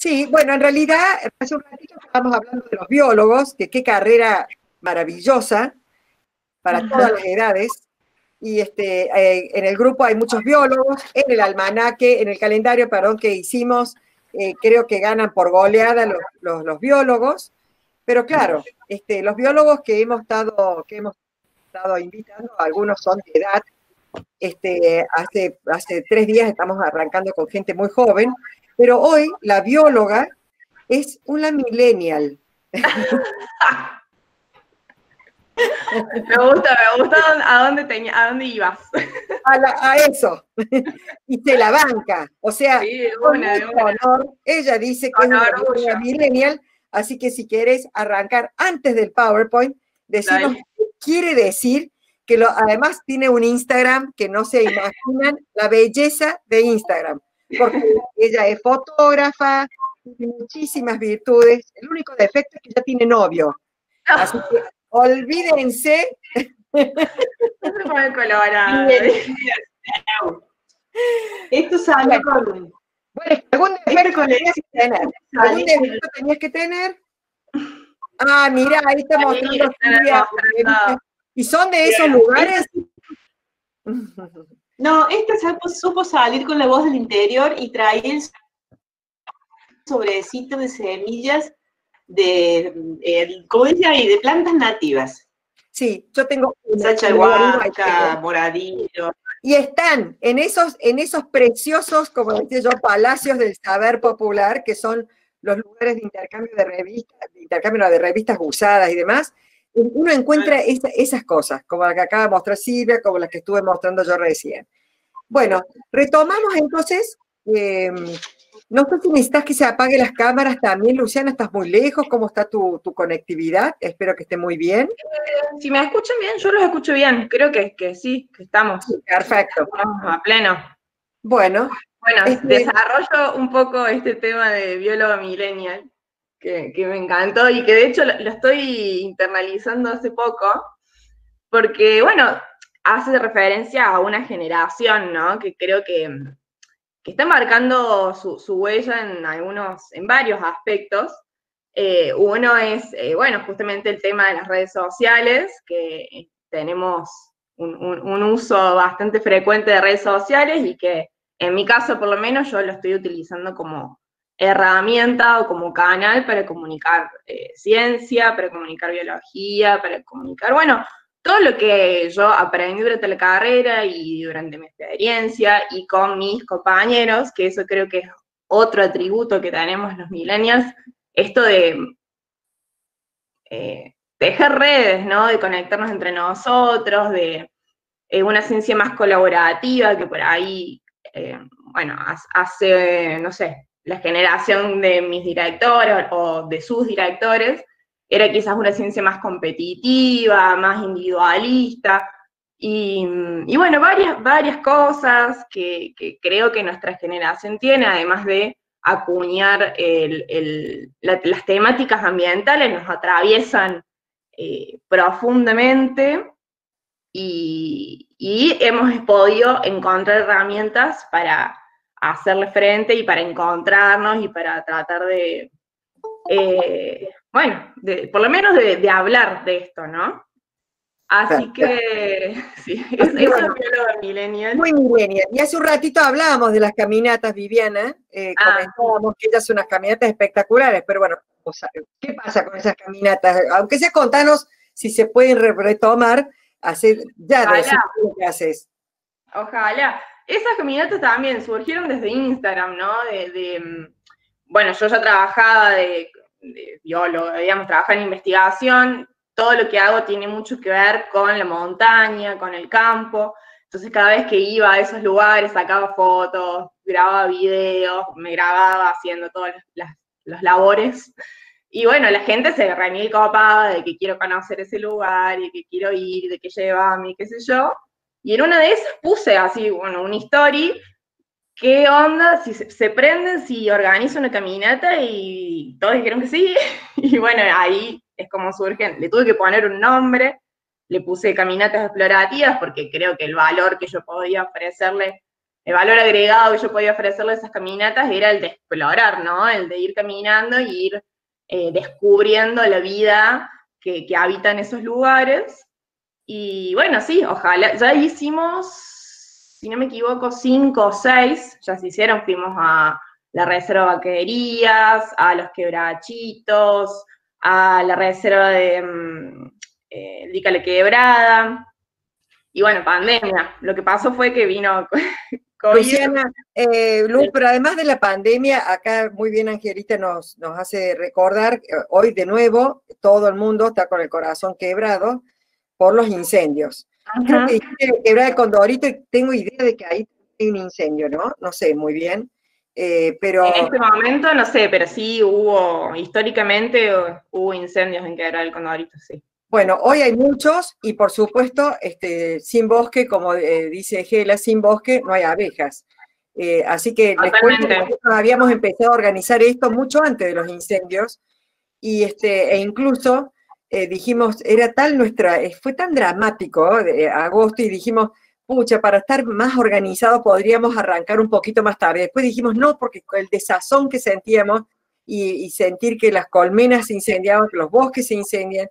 Sí, bueno, en realidad, hace un ratito estábamos hablando de los biólogos, que qué carrera maravillosa para todas las edades. Y en el grupo hay muchos biólogos, en el almanaque, en el calendario, perdón, que hicimos, creo que ganan por goleada los biólogos, pero claro, los biólogos que hemos estado invitando, algunos son de edad, hace 3 días estamos arrancando con gente muy joven, pero hoy la bióloga es una millennial. Me gusta a dónde ibas. A eso. Y se la banca. O sea, Sí, con mucho honor, ella dice que es una millennial, así que si quieres arrancar antes del PowerPoint, decirnos qué quiere decir, que además tiene un Instagram que no se imaginan la belleza de Instagram, porque ella es fotógrafa, tiene muchísimas virtudes, el único defecto es que ya tiene novio. Así que olvídense. No se puede colaborar. Esto sale con... Bueno, algún defecto tenías que tener. ¿Algún defecto tenías que tener? Ah, mira, ahí está mostrando Silvia. ¿Y son de esos lugares? No, esta supo salir con la voz del interior y trae el sobrecito de semillas ¿cómo dice ahí? De plantas nativas. Sí, yo tengo Sachahuasca, moradillo. Y están en esos preciosos, como decía yo, palacios del saber popular, que son los lugares de intercambio de revistas usadas y demás. Uno encuentra esas cosas, como la que acaba de mostrar Silvia, como las que estuve mostrando yo recién. Bueno, retomamos entonces. No sé si necesitas que se apague las cámaras también, Luciana, estás muy lejos, ¿cómo está tu conectividad? Espero que esté muy bien. Si me escuchan bien, yo los escucho bien, creo que sí, que estamos. Perfecto. Estamos a pleno. Bueno, desarrollo un poco este tema de biólogo millennial, que me encantó y que de hecho lo estoy internalizando hace poco, porque, bueno, hace referencia a una generación, ¿no? Que creo que está marcando su huella en varios aspectos. Uno es, bueno, justamente el tema de las redes sociales, que tenemos un uso bastante frecuente de redes sociales y que en mi caso, por lo menos, yo lo estoy utilizando como herramienta o como canal para comunicar ciencia, para comunicar biología, para comunicar, bueno, todo lo que yo aprendí durante la carrera y durante mi experiencia y con mis compañeros, que eso creo que es otro atributo que tenemos los millennials, esto de tejer redes, ¿no? De conectarnos entre nosotros, de una ciencia más colaborativa que por ahí, bueno, hace, no sé, la generación de mis directores o de sus directores, era quizás una ciencia más competitiva, más individualista, y bueno, varias cosas que creo que nuestra generación tiene, además de acuñar las temáticas ambientales, nos atraviesan profundamente, y hemos podido encontrar herramientas para hacerle frente y para encontrarnos y para tratar de, bueno, por lo menos de hablar de esto, ¿no? Así que, sí, eso es bióloga millennial. Muy millennial. Y hace un ratito hablábamos de las caminatas, Viviana, comentábamos que ellas son unas caminatas espectaculares, pero bueno, ¿qué pasa con esas caminatas? Aunque sea, contanos si se pueden retomar, hacer ya de lo que haces. Ojalá. Esas caminatas también surgieron desde Instagram, ¿no? Bueno, yo ya trabajaba de biólogo, digamos, trabajaba en investigación, todo lo que hago tiene mucho que ver con la montaña, con el campo, entonces cada vez que iba a esos lugares sacaba fotos, grababa videos, me grababa haciendo todas las labores, y bueno, la gente se remil copada de que quiero conocer ese lugar, y que quiero ir, de que llevarme, qué sé yo, y en una de esas puse así, bueno, una story, ¿qué onda? Si se prenden, si organizo una caminata, y todos dijeron que sí, y bueno, ahí es como surgen, le tuve que poner un nombre, le puse caminatas explorativas, porque creo que el valor que yo podía ofrecerle valor agregado que yo podía ofrecerle a esas caminatas era el de explorar, ¿no? El de ir caminando y ir descubriendo la vida que habita en esos lugares. Y bueno, sí, ojalá, ya hicimos, si no me equivoco, 5 o 6, ya se hicieron, fuimos a la reserva Vaquerías, a los Quebrachitos, a la reserva de Lica la Quebrada, y bueno, pandemia. Lo que pasó fue que vino COVID. Luciana, Luz, pero además de la pandemia, acá muy bien Angelita nos hace recordar, hoy de nuevo todo el mundo está con el corazón quebrado por los incendios. Creo que dijiste Quebrada de Condorito y tengo idea de que ahí hay un incendio, ¿no? No sé muy bien, pero... En este momento no sé, pero sí históricamente hubo incendios en Quebrada del Condorito, sí. Bueno, hoy hay muchos y por supuesto, sin bosque, como dice Gela, sin bosque no hay abejas. Así que les cuento que nosotros habíamos empezado a organizar esto mucho antes de los incendios y e incluso dijimos, fue tan dramático agosto y dijimos, pucha, para estar más organizados podríamos arrancar un poquito más tarde. Después dijimos, no, porque el desazón que sentíamos y sentir que las colmenas se incendiaban, que los bosques se incendian,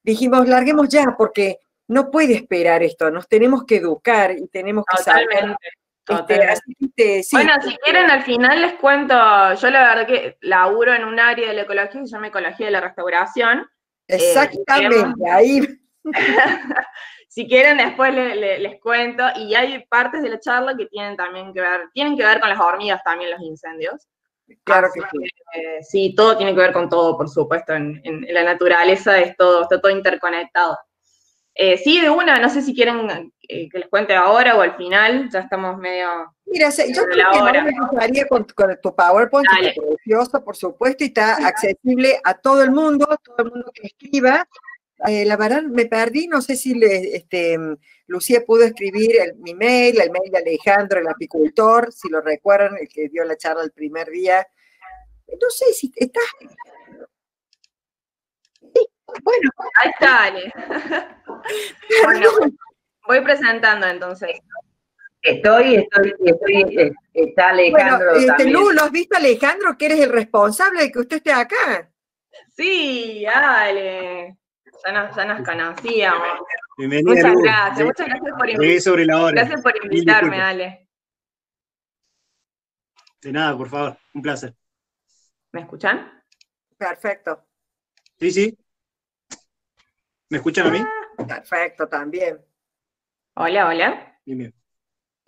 dijimos, larguemos ya, porque no puede esperar esto, nos tenemos que educar y tenemos que saber. Totalmente. Sí. Bueno, si quieren, al final les cuento, yo la verdad que laburo en un área de la ecología que se llama Ecología de la Restauración. Exactamente, ahí. Si quieren, después les cuento, y hay partes de la charla que tienen que ver con las hormigas también, los incendios. Claro que sí. Sí, todo tiene que ver con todo, por supuesto, en la naturaleza está todo interconectado. Sí, de una, no sé si quieren que les cuente ahora o al final, ya estamos medio... Mira, yo creo que ahora me gustaría con tu PowerPoint, que está precioso, por supuesto, y está accesible a todo el mundo que escriba. La verdad me perdí, no sé si Lucía pudo escribir el mail de Alejandro, el apicultor, si lo recuerdan, el que dio la charla el primer día. No sé si está... Sí, bueno. Ahí está, Ale. Bueno, voy presentando entonces. Está Alejandro. Bueno, también. Lu, ¿lo has visto, Alejandro, que eres el responsable de que usted esté acá? Sí, Ale. Ya nos conocíamos. Bienvenida, muchas gracias por invitarme. Sobre la hora. Gracias por invitarme, Ale. De nada, por favor, un placer. ¿Me escuchan? Perfecto. Sí. ¿Me escuchan a mí? Perfecto, también. Hola. Bien.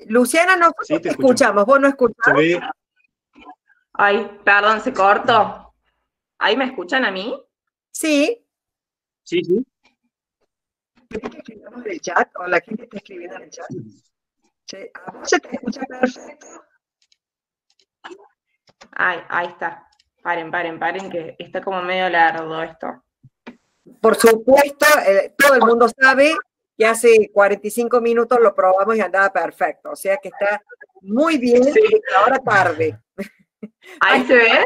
Luciana, nosotros te escuchamos, ¿vos no escuchás? Ay, perdón, se cortó. ¿Ahí me escuchan a mí? Sí. Sí. ¿Escribimos en el chat o la gente está escribiendo en el chat? ¿Se te escucha perfecto? Ahí está. Paren, que está como medio largo esto. Por supuesto, todo el mundo sabe que hace 45 minutos lo probamos y andaba perfecto. O sea que está muy bien, sí. Ahora tarde. ¿Ahí se ve?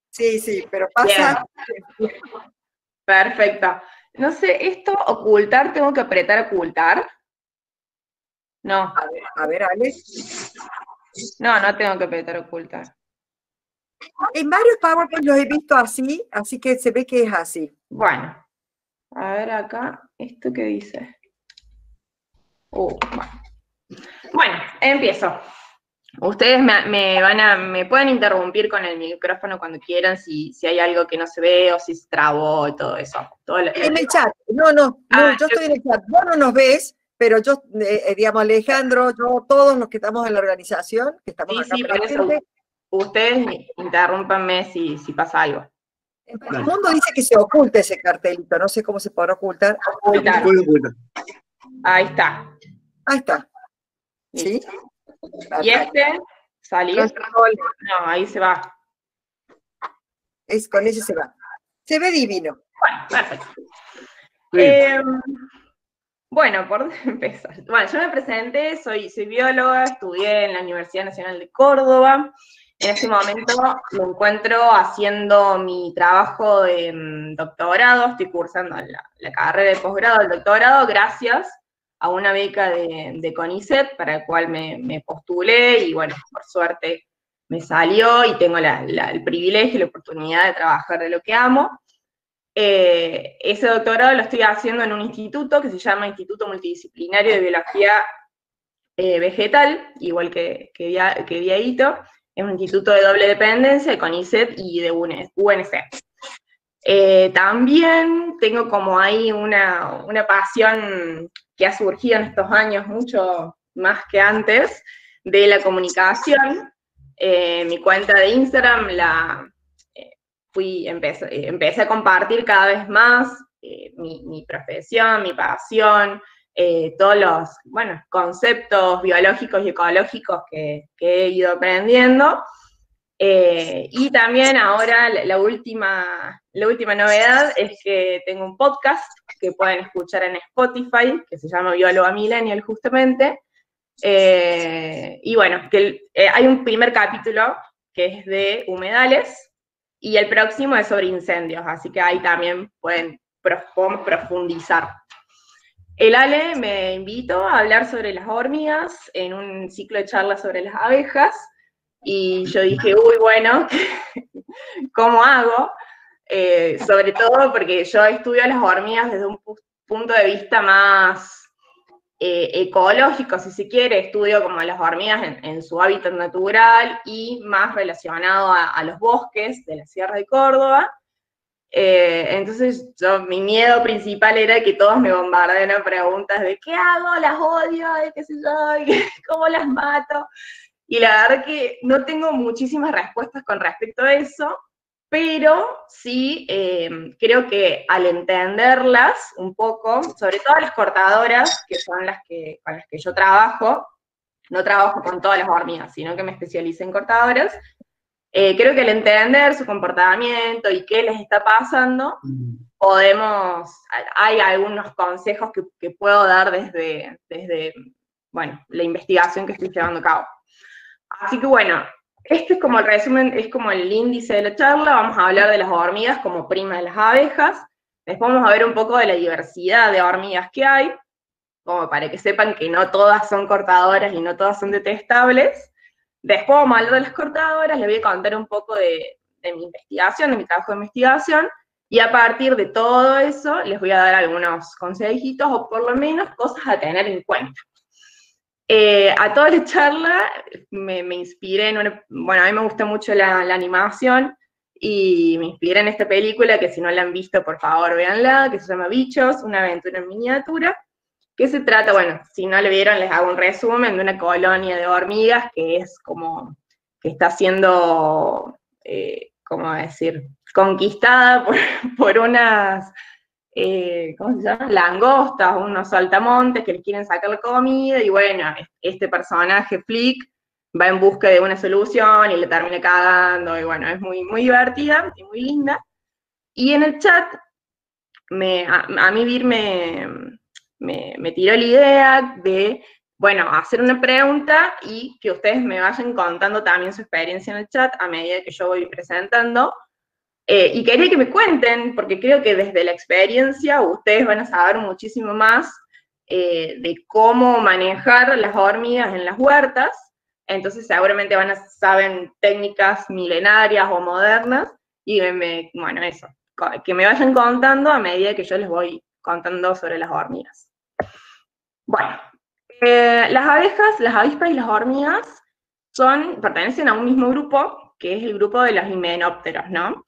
Sí, pero pasa... Bien. Perfecto. No sé, esto ocultar, tengo que apretar ocultar. No. A ver, Alex. No tengo que apretar ocultar. En varios PowerPoint los he visto así que se ve que es así. Bueno. A ver acá, ¿esto qué dice? Bueno, empiezo. Ustedes me pueden interrumpir con el micrófono cuando quieran, si hay algo que no se ve o si se trabó y todo eso. En el chat, no, yo estoy en el chat. Vos no nos ves, pero yo, digamos, Alejandro, yo, todos los que estamos en la organización, que estamos acá presentes. Ustedes interrúmpanme si pasa algo. En el mundo dice que se oculta ese cartelito, no sé cómo se podrá ocultar. Ahí está. Ahí está. ¿Sí? Y salir. No, ahí se va. Con ese se va. Se ve divino. Bueno, perfecto. Bueno, por empezar. Bueno, yo me presenté, soy bióloga, estudié en la Universidad Nacional de Córdoba. En este momento me encuentro haciendo mi trabajo de doctorado, estoy cursando la carrera de posgrado del doctorado gracias a una beca de CONICET, para la cual me postulé, y bueno, por suerte me salió, y tengo el privilegio y la oportunidad de trabajar de lo que amo. Ese doctorado lo estoy haciendo en un instituto que se llama Instituto Multidisciplinario de Biología Vegetal, igual que Diaguito. Es un instituto de doble dependencia, de CONICET y de UNC. También tengo como ahí una pasión que ha surgido en estos años mucho más que antes, de la comunicación. Mi cuenta de Instagram empecé a compartir cada vez más mi profesión, mi pasión, todos los conceptos biológicos y ecológicos que he ido aprendiendo. Y también ahora la última novedad es que tengo un podcast que pueden escuchar en Spotify, que se llama Bióloga Millennial justamente. Y bueno, hay un primer capítulo que es de humedales, y el próximo es sobre incendios, así que ahí también pueden profundizar. El Ale me invitó a hablar sobre las hormigas en un ciclo de charlas sobre las abejas, y yo dije, uy, bueno, ¿cómo hago? Sobre todo porque yo estudio las hormigas desde un punto de vista más ecológico, si se quiere. Estudio como las hormigas en su hábitat natural y más relacionado a los bosques de la Sierra de Córdoba. Entonces mi miedo principal era que todos me bombardeen a preguntas de ¿qué hago? ¿Las odio? ¿De qué sé yo? ¿Cómo las mato? Y la verdad que no tengo muchísimas respuestas con respecto a eso, pero sí creo que al entenderlas un poco, sobre todo las cortadoras, que son con las que yo trabajo, no trabajo con todas las hormigas, sino que me especialicé en cortadoras, creo que al entender su comportamiento y qué les está pasando, hay algunos consejos que puedo dar desde la investigación que estoy llevando a cabo. Así que bueno, este es como el resumen, es como el índice de la charla. Vamos a hablar de las hormigas como prima de las abejas. Después vamos a ver un poco de la diversidad de hormigas que hay, como para que sepan que no todas son cortadoras y no todas son detestables. Después vamos a hablar de las cortadoras, les voy a contar un poco de mi investigación, de mi trabajo de investigación, y a partir de todo eso les voy a dar algunos consejitos, o por lo menos cosas a tener en cuenta. A toda la charla me inspiré en a mí me gusta mucho la animación, y me inspiré en esta película, que si no la han visto, por favor, véanla, que se llama Bichos, una aventura en miniatura, que se trata, si no lo vieron, les hago un resumen, de una colonia de hormigas que es como, que está siendo, ¿cómo decir?, conquistada por unas... ¿cómo se llama? Langostas, unos saltamontes que les quieren sacar la comida, y bueno, este personaje, Flick, va en busca de una solución y le termina cagando, y bueno, es muy, muy divertida y muy linda. Y en el chat, a mí Vir me tiró la idea de, hacer una pregunta y que ustedes me vayan contando también su experiencia en el chat a medida que yo voy presentando. Y quería que me cuenten, porque creo que desde la experiencia ustedes van a saber muchísimo más de cómo manejar las hormigas en las huertas. Entonces seguramente saben técnicas milenarias o modernas, y eso, que me vayan contando a medida que yo les voy contando sobre las hormigas. Bueno, las abejas, las avispas y las hormigas pertenecen a un mismo grupo, que es el grupo de los himenópteros, ¿no?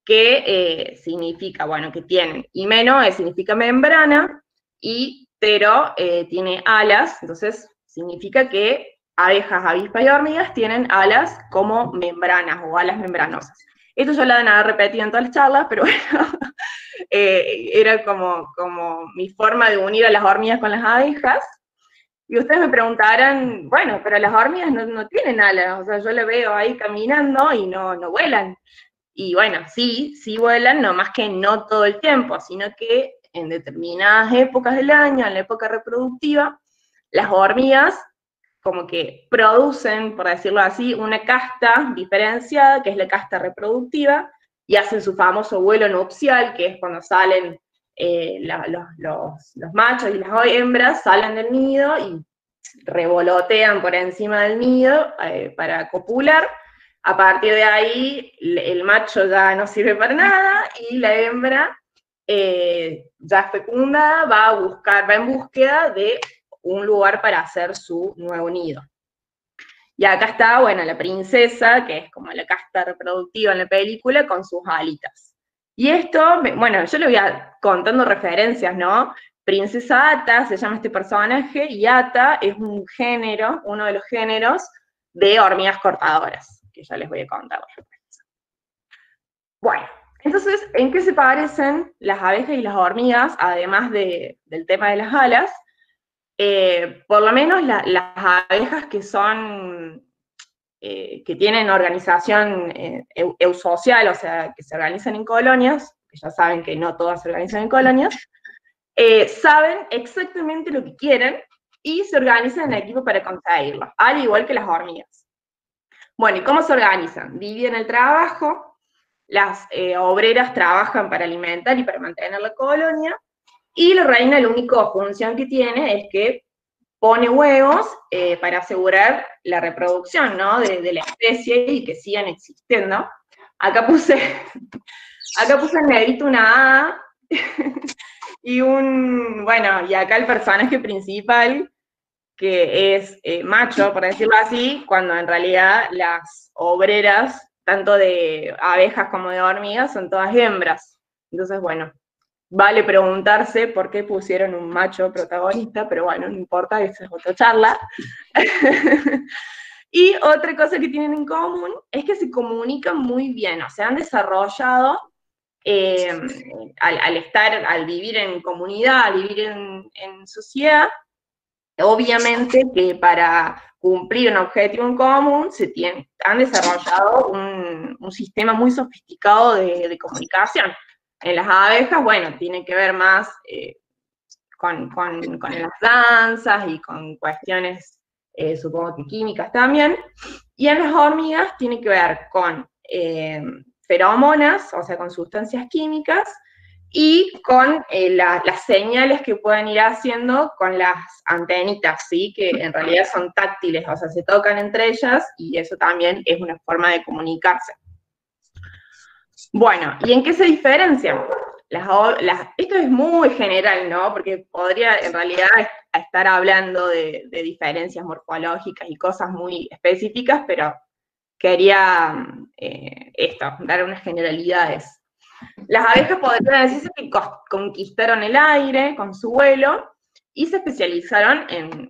Que significa, que tienen, himeno significa membrana, y ptero tiene alas, entonces significa que abejas, avispas y hormigas tienen alas como membranas o alas membranosas. Esto ya lo van a haber repetido en todas las charlas, pero bueno, era como mi forma de unir a las hormigas con las abejas. Y ustedes me preguntarán, pero las hormigas no tienen alas, o sea, yo las veo ahí caminando y no vuelan. Y sí vuelan, no más que no todo el tiempo, sino que en determinadas épocas del año, en la época reproductiva, las hormigas como que producen, por decirlo así, una casta diferenciada, que es la casta reproductiva, y hacen su famoso vuelo nupcial, que es cuando salen los machos y las hembras salen del nido y revolotean por encima del nido para copular. A partir de ahí, el macho ya no sirve para nada y la hembra, ya fecundada, va en búsqueda de un lugar para hacer su nuevo nido. Y acá está, bueno, la princesa, que es como la casta reproductiva en la película, con sus alitas. Y esto, bueno, yo le voy contando referencias, ¿no? Princesa Ata se llama este personaje, y Ata es un género, uno de los géneros de hormigas cortadoras, que ya les voy a contar después. Bueno, entonces, ¿en qué se parecen las abejas y las hormigas, además del tema de las alas? Por lo menos las abejas que son, que tienen organización eusocial, o sea, que se organizan en colonias, que ya saben que no todas se organizan en colonias, saben exactamente lo que quieren y se organizan en equipo para conseguirlo, al igual que las hormigas. Bueno, ¿y cómo se organizan? Dividen el trabajo, las obreras trabajan para alimentar y para mantener la colonia, y la reina la única función que tiene es que pone huevos para asegurar la reproducción, ¿no? de la especie y que sigan existiendo. Acá puse en negrito una A y y acá el personaje principal, que es macho, por decirlo así, cuando en realidad las obreras, tanto de abejas como de hormigas, son todas hembras. Entonces, bueno, vale preguntarse por qué pusieron un macho protagonista, pero bueno, no importa, esa es otra charla. Y otra cosa que tienen en común es que se comunican muy bien, o sea, han desarrollado, al vivir en comunidad, al vivir en sociedad, obviamente que para cumplir un objetivo en común han desarrollado un sistema muy sofisticado de comunicación. En las abejas, bueno, tiene que ver más con las danzas y con cuestiones, supongo que químicas también, y en las hormigas tiene que ver con feromonas, o sea, con sustancias químicas, y con las señales que pueden ir haciendo con las antenitas, ¿sí? Que en realidad son táctiles, o sea, se tocan entre ellas, y eso también es una forma de comunicarse. Bueno, ¿y en qué se diferencian? Esto es muy general, ¿no? Porque podría en realidad estar hablando de diferencias morfológicas y cosas muy específicas, pero quería dar unas generalidades. Las abejas podrían decirse que conquistaron el aire con su vuelo y se especializaron en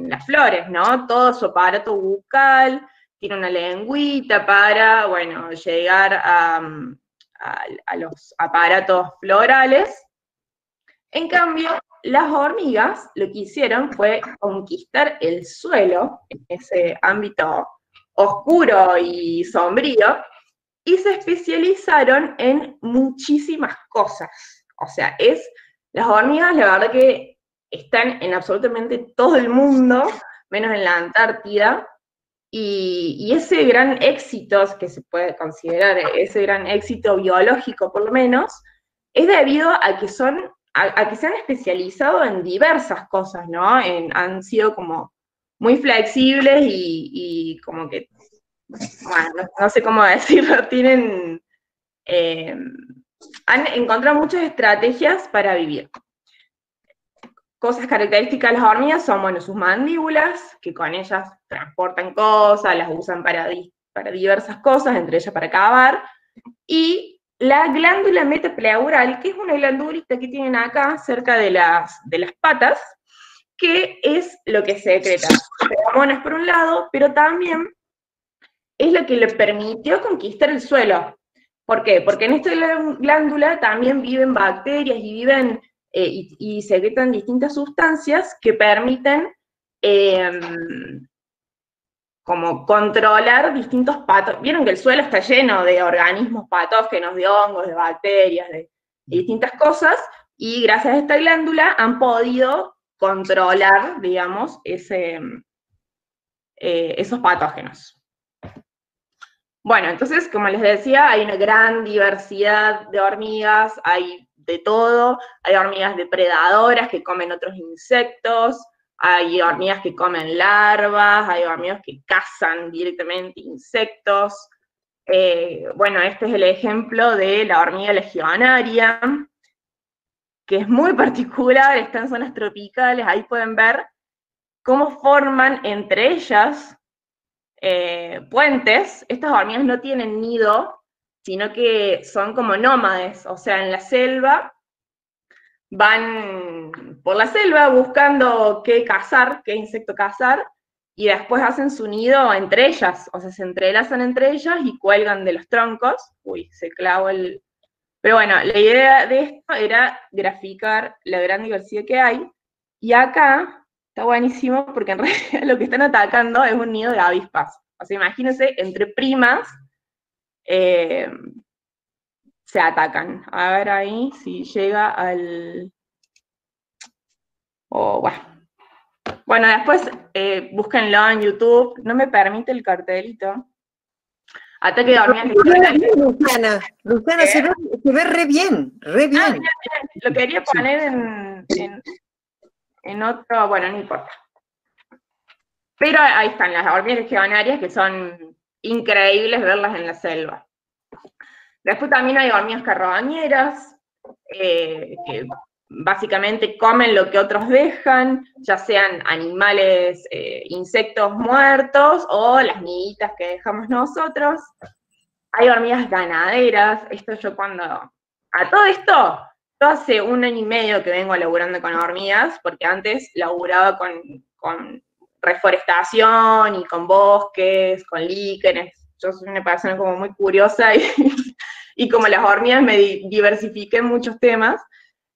las flores, ¿no? Todo su aparato bucal, tiene una lengüita para, llegar a los aparatos florales. En cambio, las hormigas lo que hicieron fue conquistar el suelo, en ese ámbito oscuro y sombrío, y se especializaron en muchísimas cosas. O sea, las hormigas, la verdad que están en absolutamente todo el mundo, menos en la Antártida, y ese gran éxito, que se puede considerar ese gran éxito biológico por lo menos, es debido a que se han especializado en diversas cosas, ¿no? Han sido como muy flexibles y como que, no sé cómo decirlo, han encontrado muchas estrategias para vivir. Cosas características de las hormigas son, sus mandíbulas, que con ellas transportan cosas, las usan para diversas cosas, entre ellas para cavar, y la glándula metapleural, que es una glandulita que tienen acá, cerca de las patas, que es lo que secreta feromonas por un lado, pero también es lo que le permitió conquistar el suelo. ¿Por qué? Porque en esta glándula también viven bacterias y viven y secretan distintas sustancias que permiten como controlar distintos patógenos. Vieron que el suelo está lleno de organismos patógenos, de hongos, de bacterias, de distintas cosas, y gracias a esta glándula han podido controlar, digamos, esos patógenos. Bueno, entonces, como les decía, hay una gran diversidad de hormigas, hay de todo. Hay hormigas depredadoras que comen otros insectos, hay hormigas que comen larvas, hay hormigas que cazan directamente insectos. Bueno, este es el ejemplo de la hormiga legionaria, que es muy particular, está en zonas tropicales, ahí pueden ver cómo forman entre ellas puentes. Estas hormigas no tienen nido, sino que son como nómades, o sea, en la selva, van por la selva buscando qué cazar, qué insecto cazar, y después hacen su nido entre ellas, o sea, se entrelazan entre ellas y cuelgan de los troncos. Uy, se clavó el... Pero bueno, la idea de esto era graficar la gran diversidad que hay, y acá está buenísimo porque en realidad lo que están atacando es un nido de avispas. O sea, imagínense, entre primas se atacan. A ver ahí si llega al... Oh, bueno. Bueno, después búsquenlo en YouTube. No me permite el cartelito. Ataque de hormigas legionarias. Luciana, se ve re bien, re bien. Mira, lo quería poner en otro, bueno, no importa. Pero ahí están las hormigas legionarias, que son increíbles verlas en la selva. Después también hay hormigas carroñeras, que básicamente comen lo que otros dejan, ya sean animales, insectos muertos, o las miguitas que dejamos nosotros. Hay hormigas ganaderas. Esto yo cuando... A todo esto, yo hace 1 año y medio que vengo laburando con hormigas, porque antes laburaba con reforestación y con bosques, con líquenes. Yo soy una persona como muy curiosa y como las hormigas me diversifiqué en muchos temas.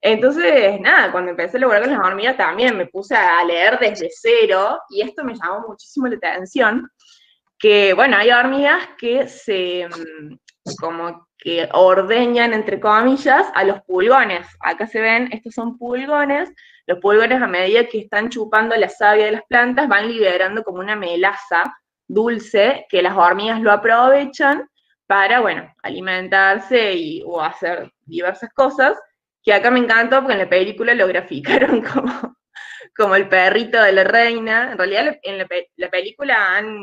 Entonces, nada, cuando empecé a laburar con las hormigas también me puse a leer desde cero, y esto me llamó muchísimo la atención, que, bueno, hay hormigas que se, como que ordeñan, entre comillas, a los pulgones. Acá se ven, estos son pulgones. Los pulgones, a medida que están chupando la savia de las plantas, van liberando como una melaza dulce, que las hormigas lo aprovechan para, bueno, alimentarse o hacer diversas cosas, que acá me encantó porque en la película lo graficaron como el perrito de la reina. En realidad en la película han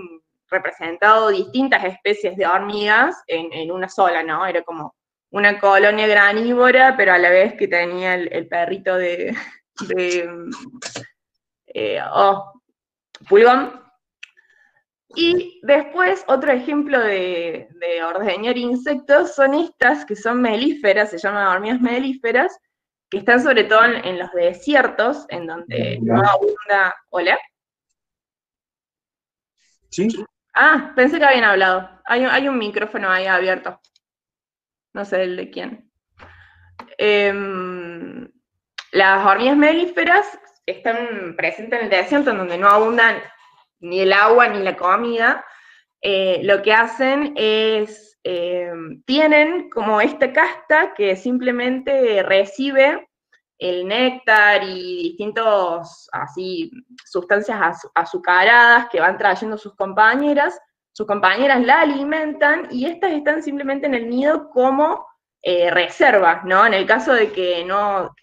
representado distintas especies de hormigas en una sola, ¿no? Era como una colonia granívora, pero a la vez que tenía el perrito de pulgón. Y después, otro ejemplo de ordeñar insectos son estas, que son melíferas, se llaman hormigas melíferas, que están sobre todo en los desiertos, en donde no abunda... ¿Hola? ¿Sí? Ah, pensé que habían hablado. Hay un micrófono ahí abierto. No sé el de quién. Las hormigas melíferas están presentes en el desierto, en donde no abundan ni el agua ni la comida. Lo que hacen es, tienen como esta casta que simplemente recibe el néctar y distintos así sustancias azucaradas que van trayendo sus compañeras la alimentan, y estas están simplemente en el nido como reservas, ¿no? En el caso de que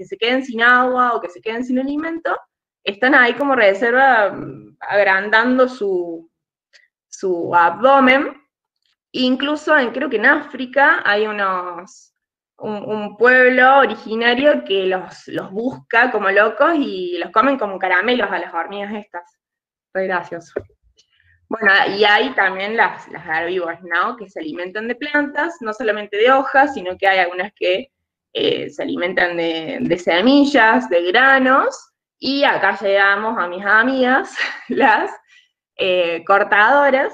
se queden sin agua o que se queden sin alimento, están ahí como reserva, agrandando su abdomen. Incluso creo que en África hay un pueblo originario que los busca como locos y los comen como caramelos a las hormigas estas. Re gracioso. Bueno, y hay también las herbívoras, ¿no? Que se alimentan de plantas, no solamente de hojas, sino que hay algunas que se alimentan de semillas, de granos, y acá llegamos a mis amigas, las cortadoras,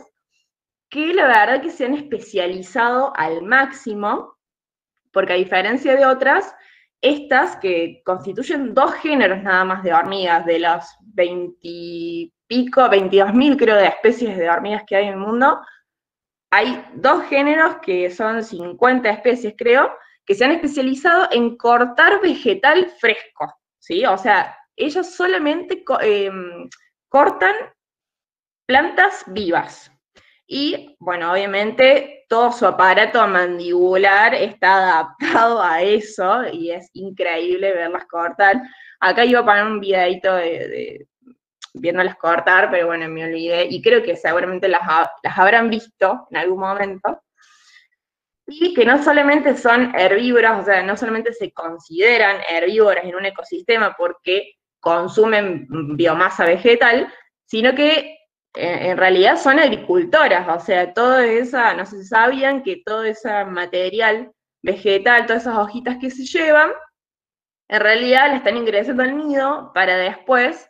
que la verdad que se han especializado al máximo, porque a diferencia de otras, estas que constituyen 2 géneros nada más de hormigas, de los 20 y pico, 22.000 creo de especies de hormigas que hay en el mundo, hay 2 géneros que son 50 especies creo, que se han especializado en cortar vegetal fresco, ¿sí? O sea, ellas solamente cortan plantas vivas. Y, bueno, obviamente todo su aparato mandibular está adaptado a eso, y es increíble verlas cortar. Acá iba a poner un videito de viéndolas cortar, pero bueno, me olvidé, y creo que seguramente las habrán visto en algún momento, y que no solamente son herbívoras, o sea, no solamente se consideran herbívoras en un ecosistema porque consumen biomasa vegetal, sino que en realidad son agricultoras, o sea, toda esa, no sé si sabían que todo ese material vegetal, todas esas hojitas que se llevan, en realidad la están ingresando al nido para después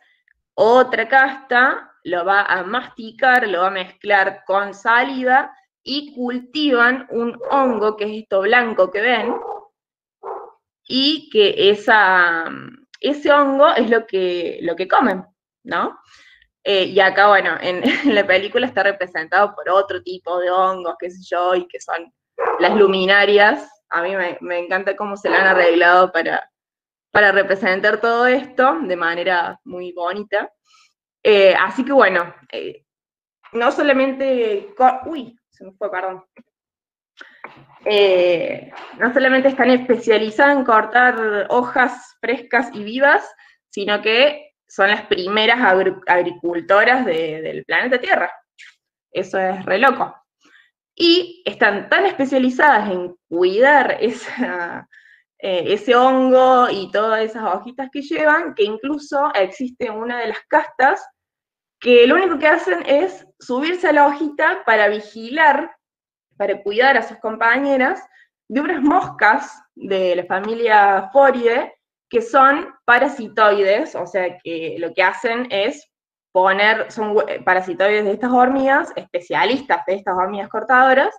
otra casta lo va a masticar, lo va a mezclar con saliva y cultivan un hongo, que es esto blanco que ven, y que ese hongo es lo que comen, ¿no? Y acá, bueno, en la película está representado por otro tipo de hongos, qué sé yo, y que son las luminarias. A mí me encanta cómo se la han arreglado para representar todo esto de manera muy bonita. Así que bueno, no solamente, uy, se me fue, perdón. No solamente están especializadas en cortar hojas frescas y vivas, sino que son las primeras agricultoras del planeta Tierra. Eso es re loco. Y están tan especializadas en cuidar ese hongo y todas esas hojitas que llevan, que incluso existe una de las castas que lo único que hacen es subirse a la hojita para vigilar, para cuidar a sus compañeras de unas moscas de la familia Foridae, que son parasitoides, o sea que lo que hacen es son parasitoides de estas hormigas, especialistas de estas hormigas cortadoras,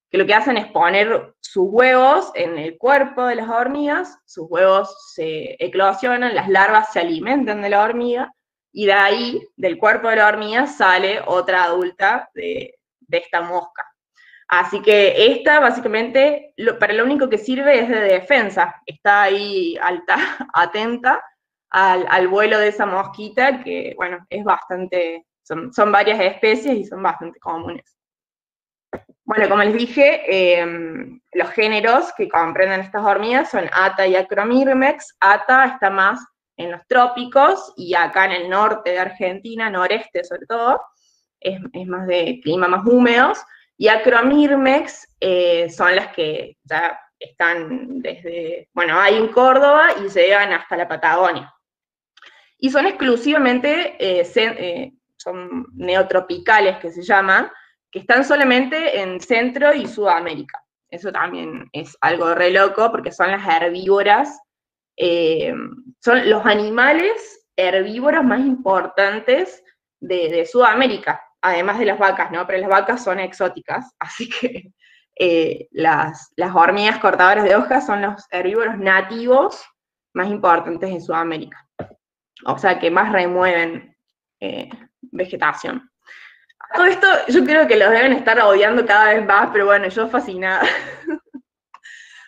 que lo que hacen es poner sus huevos en el cuerpo de las hormigas, sus huevos se eclosionan, las larvas se alimentan de la hormiga, y de ahí, del cuerpo de la hormiga, sale otra adulta de esta mosca. Así que esta, básicamente, para lo único que sirve es de defensa. Está ahí atenta al vuelo de esa mosquita, que, bueno, es bastante, son varias especies y son bastante comunes. Bueno, como les dije, los géneros que comprenden estas hormigas son Atta y Acromyrmex. Atta está más en los trópicos, y acá en el norte de Argentina, noreste sobre todo, es más de clima más húmedos, y Acromyrmex son las que ya están bueno, hay en Córdoba y llegan hasta la Patagonia. Y son exclusivamente, son neotropicales, que se llaman, que están solamente en Centro y Sudamérica. Eso también es algo re loco, porque son las herbívoras, son los animales herbívoros más importantes de Sudamérica, además de las vacas, ¿no? Pero las vacas son exóticas, así que las hormigas cortadoras de hojas son los herbívoros nativos más importantes en Sudamérica. O sea, que más remueven vegetación. Todo esto yo creo que los deben estar odiando cada vez más, pero bueno, yo fascinada.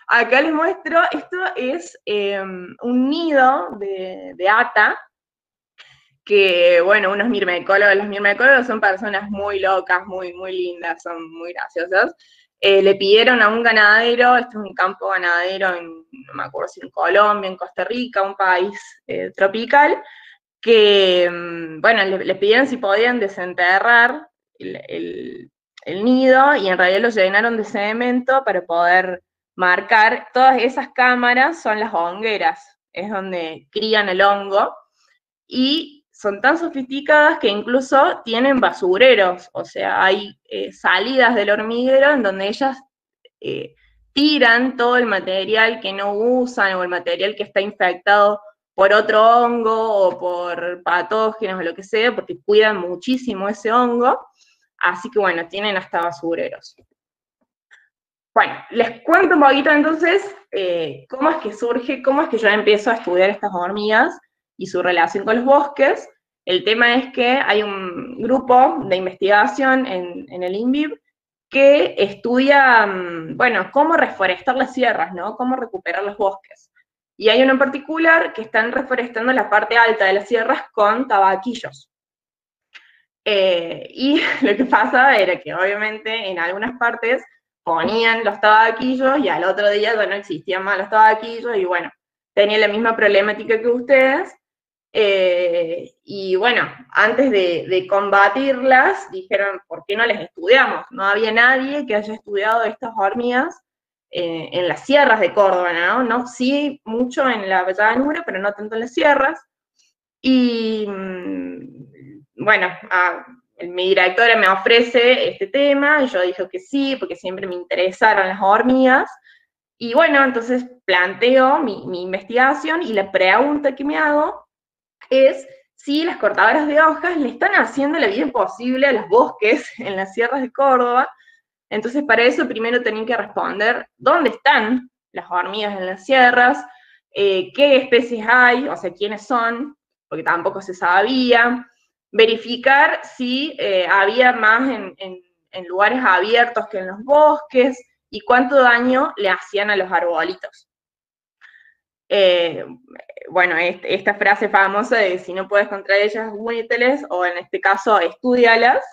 Acá les muestro, esto es un nido de Atta, que, bueno, unos mirmecólogos, los mirmecólogos son personas muy locas, muy, muy lindas, son muy graciosas. Le pidieron a un ganadero, esto es un campo ganadero, no me acuerdo si en Colombia, en Costa Rica, un país tropical, que, bueno, le pidieron si podían desenterrar el nido, y en realidad lo llenaron de cemento para poder marcar. Todas esas cámaras son las hongueras, es donde crían el hongo, y son tan sofisticadas que incluso tienen basureros, o sea, hay salidas del hormiguero en donde ellas tiran todo el material que no usan, o el material que está infectado por otro hongo, o por patógenos, o lo que sea, porque cuidan muchísimo ese hongo. Así que bueno, tienen hasta basureros. Bueno, les cuento un poquito entonces cómo es que surge, cómo es que yo empiezo a estudiar estas hormigas y su relación con los bosques. El tema es que hay un grupo de investigación en el INVIB que estudia, bueno, cómo reforestar las sierras, ¿no? Cómo recuperar los bosques. Y hay uno en particular que están reforestando la parte alta de las sierras con tabaquillos. Y lo que pasa era que obviamente en algunas partes ponían los tabaquillos y al otro día ya no existían más los tabaquillos y bueno, tenían la misma problemática que ustedes. Y bueno, antes de combatirlas, dijeron, ¿por qué no les estudiamos? No había nadie que haya estudiado estas hormigas en las sierras de Córdoba, ¿no? Sí, mucho en la llanura, pero no tanto en las sierras. Y bueno, mi directora me ofrece este tema, y yo dije que sí, porque siempre me interesaron las hormigas. Y bueno, entonces planteo mi investigación y la pregunta que me hago es si las cortadoras de hojas le están haciendo la vida imposible a los bosques en las sierras de Córdoba. Entonces, para eso primero tenían que responder dónde están las hormigas en las sierras, qué especies hay, o sea, quiénes son, porque tampoco se sabía, verificar si había más en lugares abiertos que en los bosques, y cuánto daño le hacían a los arbolitos. Bueno, esta frase famosa de si no puedes contra ellas, úneteles, o en este caso, estúdialas.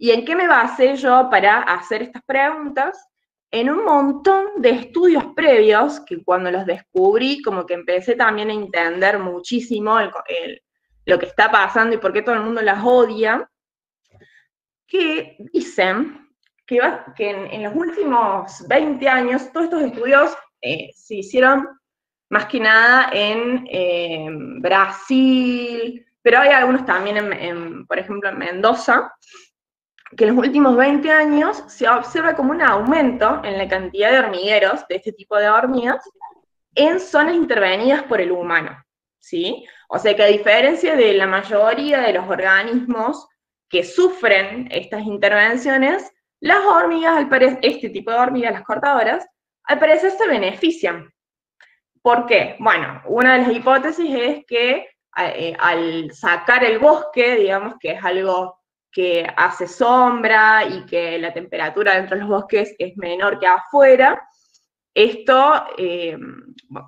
¿Y en qué me basé yo para hacer estas preguntas? En un montón de estudios previos, que cuando los descubrí, como que empecé también a entender muchísimo lo que está pasando y por qué todo el mundo las odia, que dicen que en los últimos 20 años, todos estos estudios se hicieron más que nada en Brasil, pero hay algunos también, por ejemplo, en Mendoza, que en los últimos 20 años se observa como un aumento en la cantidad de hormigueros, de este tipo de hormigas, en zonas intervenidas por el humano, ¿sí? O sea que a diferencia de la mayoría de los organismos que sufren estas intervenciones, las hormigas, este tipo de hormigas, las cortadoras, al parecer se benefician. ¿Por qué? Bueno, una de las hipótesis es que al sacar el bosque, digamos que es algo que hace sombra y que la temperatura dentro de los bosques es menor que afuera, esto,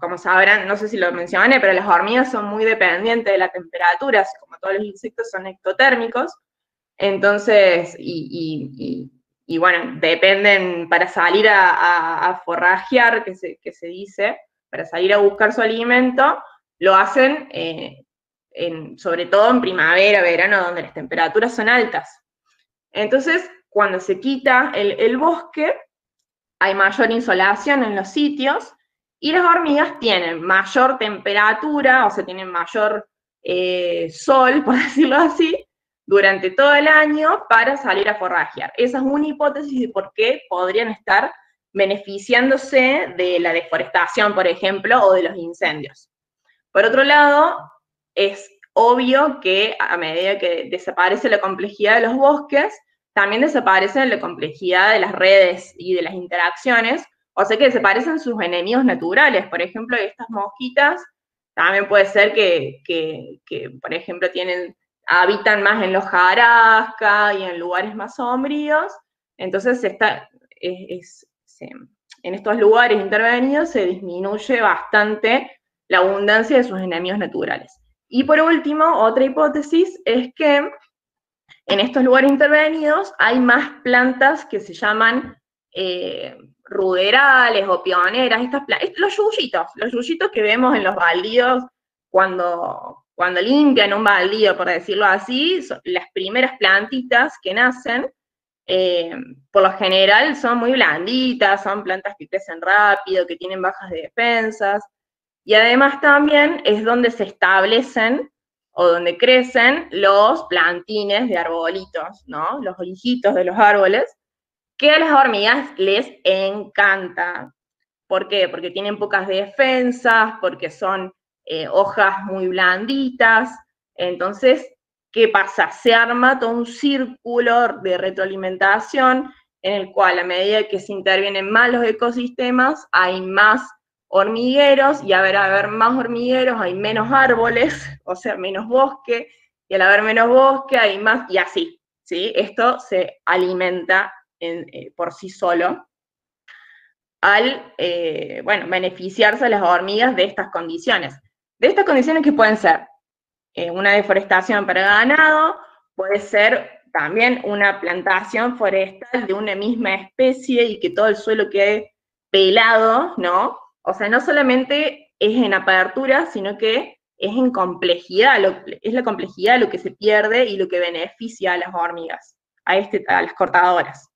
como sabrán, no sé si lo mencioné, pero las hormigas son muy dependientes de la temperatura, así como todos los insectos son ectotérmicos, entonces, y bueno, dependen para salir a forrajear, que se dice, para salir a buscar su alimento, lo hacen sobre todo en primavera, verano, donde las temperaturas son altas. Entonces, cuando se quita el bosque, hay mayor insolación en los sitios, y las hormigas tienen mayor temperatura, o sea, tienen mayor sol, por decirlo así, durante todo el año para salir a forrajear. Esa es una hipótesis de por qué podrían estar beneficiándose de la deforestación, por ejemplo, o de los incendios. Por otro lado, es obvio que a medida que desaparece la complejidad de los bosques, también desaparece la complejidad de las redes y de las interacciones, o sea que desaparecen sus enemigos naturales. Por ejemplo, estas mosquitas, también puede ser que por ejemplo, habitan más en los jarasca y en lugares más sombríos, entonces en estos lugares intervenidos se disminuye bastante la abundancia de sus enemigos naturales. Y por último, otra hipótesis es que en estos lugares intervenidos hay más plantas que se llaman ruderales o pioneras, los yuyitos que vemos en los baldíos cuando limpian un baldío, por decirlo así, son las primeras plantitas que nacen. Por lo general son muy blanditas, son plantas que crecen rápido, que tienen bajas defensas, y además también es donde se establecen o donde crecen los plantines de arbolitos, ¿no? Los hijitos de los árboles, que a las hormigas les encanta. ¿Por qué? Porque tienen pocas defensas, porque son hojas muy blanditas. Entonces, ¿qué pasa? Se arma todo un círculo de retroalimentación en el cual a medida que se intervienen más los ecosistemas, hay más hormigueros, y al haber más hormigueros hay menos árboles, o sea, menos bosque, y al haber menos bosque hay más, y así, ¿sí? Esto se alimenta por sí solo al, bueno, beneficiarse a las hormigas de estas condiciones. De estas condiciones que pueden ser una deforestación para ganado, puede ser también una plantación forestal de una misma especie y que todo el suelo quede pelado, ¿no? O sea, no solamente es en apertura, sino que es en complejidad, es la complejidad lo que se pierde y lo que beneficia a las hormigas, a las cortadoras.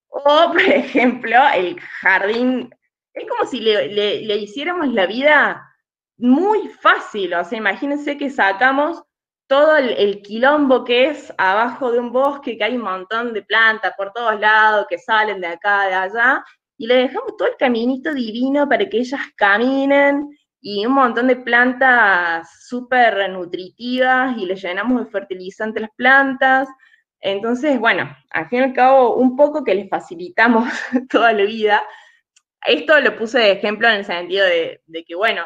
O, por ejemplo, el jardín, es como si le hiciéramos la vida muy fácil, o sea, imagínense que sacamos todo el quilombo que es abajo de un bosque, que hay un montón de plantas por todos lados, que salen de acá, de allá, y le dejamos todo el caminito divino para que ellas caminen, y un montón de plantas súper nutritivas, y le llenamos de fertilizante las plantas. Entonces, bueno, al fin y al cabo, un poco que les facilitamos toda la vida. Esto lo puse de ejemplo en el sentido de que, bueno,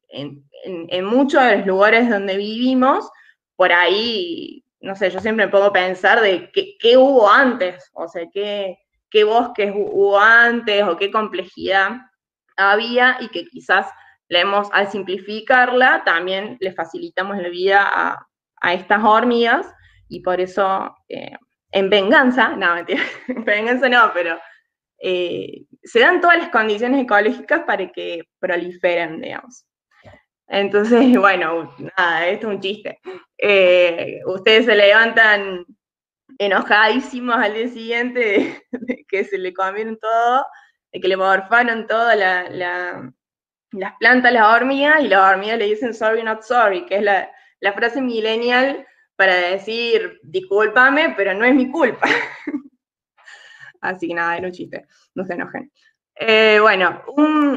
en muchos de los lugares donde vivimos, por ahí, no sé, yo siempre me pongo a pensar de qué hubo antes, o sea, qué bosques hubo antes, o qué complejidad había, y que quizás al simplificarla, también le facilitamos la vida a estas hormigas, y por eso, en venganza, no, mentira, en venganza no, pero se dan todas las condiciones ecológicas para que proliferen, digamos. Entonces, bueno, nada, esto es un chiste. Ustedes se levantan enojadísimos al día siguiente de que se le comieron todo, de que le morfaron todas las plantas a las hormigas, y las hormigas le dicen sorry, not sorry, que es la frase millennial para decir, discúlpame, pero no es mi culpa. Así que nada, era un chiste, no se enojen. Bueno,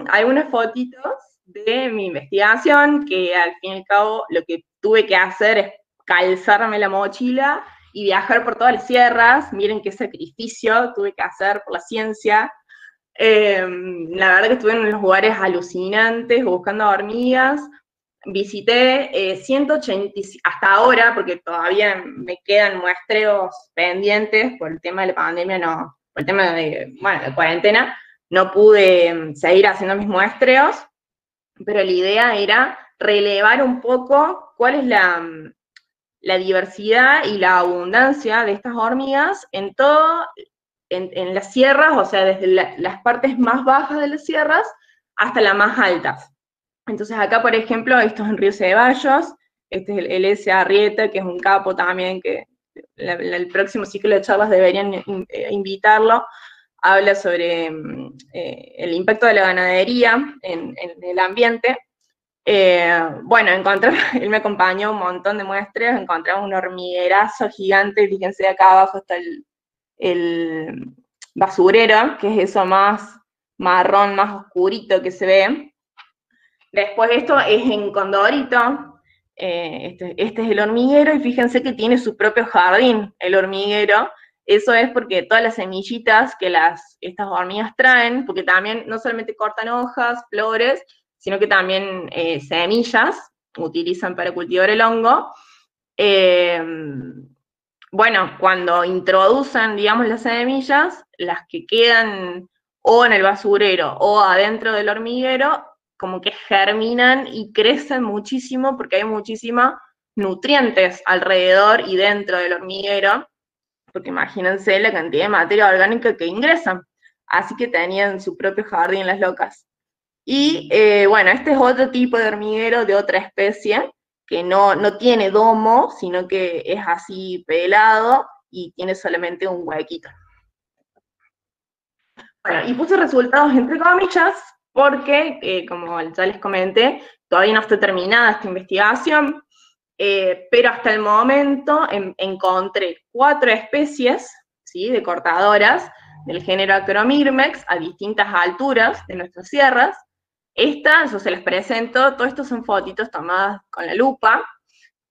algunas fotitos de mi investigación, que al fin y al cabo lo que tuve que hacer es calzarme la mochila y viajar por todas las sierras. Miren qué sacrificio tuve que hacer por la ciencia. La verdad que estuve en unos lugares alucinantes buscando hormigas. Visité 180, hasta ahora, porque todavía me quedan muestreos pendientes por el tema de la pandemia, no, por el tema de, bueno, la cuarentena, no pude seguir haciendo mis muestreos, pero la idea era relevar un poco cuál es la diversidad y la abundancia de estas hormigas en las sierras, o sea, desde las partes más bajas de las sierras hasta las más altas. Entonces acá, por ejemplo, esto es en Río Ceballos, este es el S. Arrieta, que es un capo también, que el próximo ciclo de charlas deberían invitarlo. Habla sobre el impacto de la ganadería en el ambiente. Bueno, él me acompañó un montón de muestras, encontramos un hormiguerazo gigante, fíjense acá abajo está el basurero, que es eso más marrón, más oscurito que se ve. Después esto es en Condorito, este es el hormiguero, y fíjense que tiene su propio jardín, el hormiguero. Eso es porque todas las semillitas que estas hormigas traen, porque también no solamente cortan hojas, flores, sino que también semillas, utilizan para cultivar el hongo. Bueno, cuando introducen, digamos, las semillas, las que quedan o en el basurero o adentro del hormiguero, como que germinan y crecen muchísimo porque hay muchísimos nutrientes alrededor y dentro del hormiguero, porque imagínense la cantidad de materia orgánica que ingresan. Así que tenían su propio jardín las locas. Y bueno, este es otro tipo de hormiguero de otra especie, que no tiene domo, sino que es así pelado y tiene solamente un huequito. Bueno, y puse resultados entre comillas, porque, como ya les comenté, todavía no está terminada esta investigación, pero hasta el momento encontré 4 especies, ¿sí?, de cortadoras del género Acromyrmex a distintas alturas de nuestras sierras. Estas, yo se las presento, todo esto son fotitos tomadas con la lupa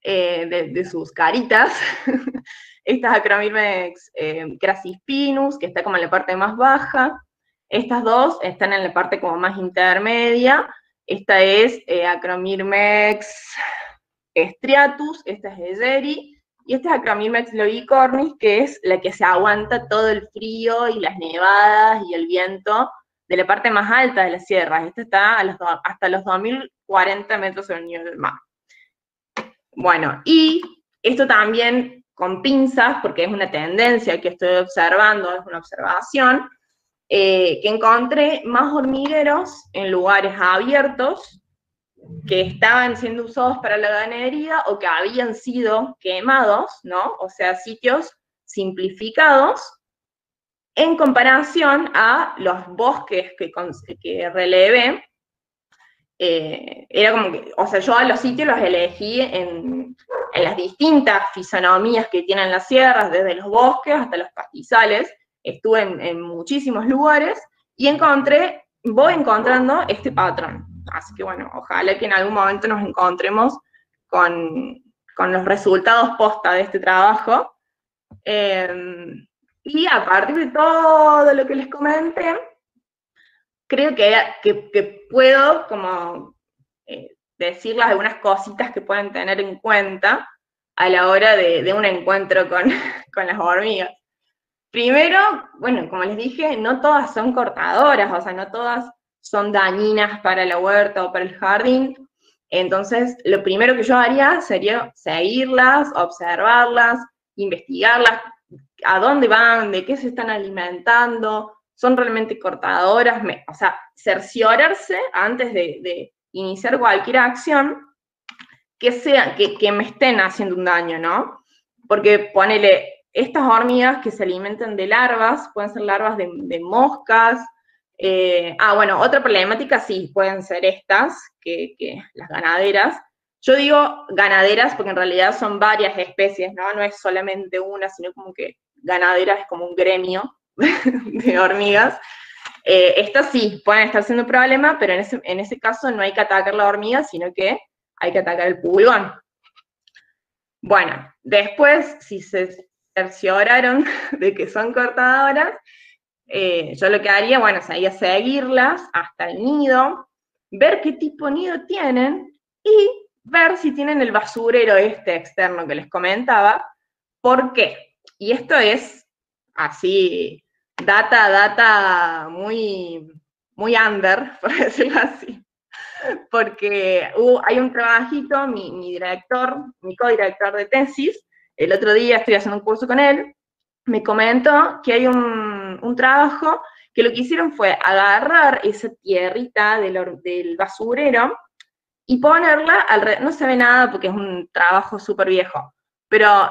de sus caritas. Estas Acromyrmex Crassispinus, que está como en la parte más baja. Estas dos están en la parte como más intermedia. Esta es Acromyrmex striatus, esta es Egeri, y esta es Acromyrmex lobicornis, que es la que se aguanta todo el frío y las nevadas y el viento de la parte más alta de las sierras. Esta está hasta los 2040 metros sobre el nivel del mar. Bueno, y esto también con pinzas, porque es una tendencia que estoy observando, es una observación, que encontré más hormigueros en lugares abiertos que estaban siendo usados para la ganadería o que habían sido quemados, ¿no? O sea, sitios simplificados en comparación a los bosques que relevé. Era como que, o sea, yo a los sitios los elegí en las distintas fisonomías que tienen las sierras, desde los bosques hasta los pastizales. Estuve en muchísimos lugares y voy encontrando este patrón. Así que bueno, ojalá que en algún momento nos encontremos con los resultados posta de este trabajo. Y a partir de todo lo que les comenté, creo que puedo como decirles algunas cositas que pueden tener en cuenta a la hora de un encuentro con las hormigas. Primero, bueno, como les dije, no todas son cortadoras, o sea, no todas son dañinas para la huerta o para el jardín. Entonces, lo primero que yo haría sería seguirlas, observarlas, investigarlas, a dónde van, de qué se están alimentando, son realmente cortadoras, o sea, cerciorarse antes de iniciar cualquier acción que me estén haciendo un daño, ¿no? Porque ponele, estas hormigas que se alimentan de larvas, pueden ser larvas de moscas. Bueno, otra problemática sí, pueden ser estas, que las ganaderas. Yo digo ganaderas porque en realidad son varias especies, ¿no? No es solamente una, sino como que ganaderas es como un gremio de hormigas. Estas sí, pueden estar siendo un problema, pero en ese caso no hay que atacar la hormiga, sino que hay que atacar el pulgón. Bueno, después, si se cercioraron de que son cortadoras, yo lo que haría, bueno, sería seguirlas hasta el nido, ver qué tipo de nido tienen y ver si tienen el basurero este externo que les comentaba. ¿Por qué? Y esto es así, data muy, muy under, por decirlo así. Porque hay un trabajito, mi codirector de tesis, el otro día estoy haciendo un curso con él, me comentó que hay un trabajo que lo que hicieron fue agarrar esa tierrita del basurero y ponerla alrededor. No se ve nada porque es un trabajo súper viejo,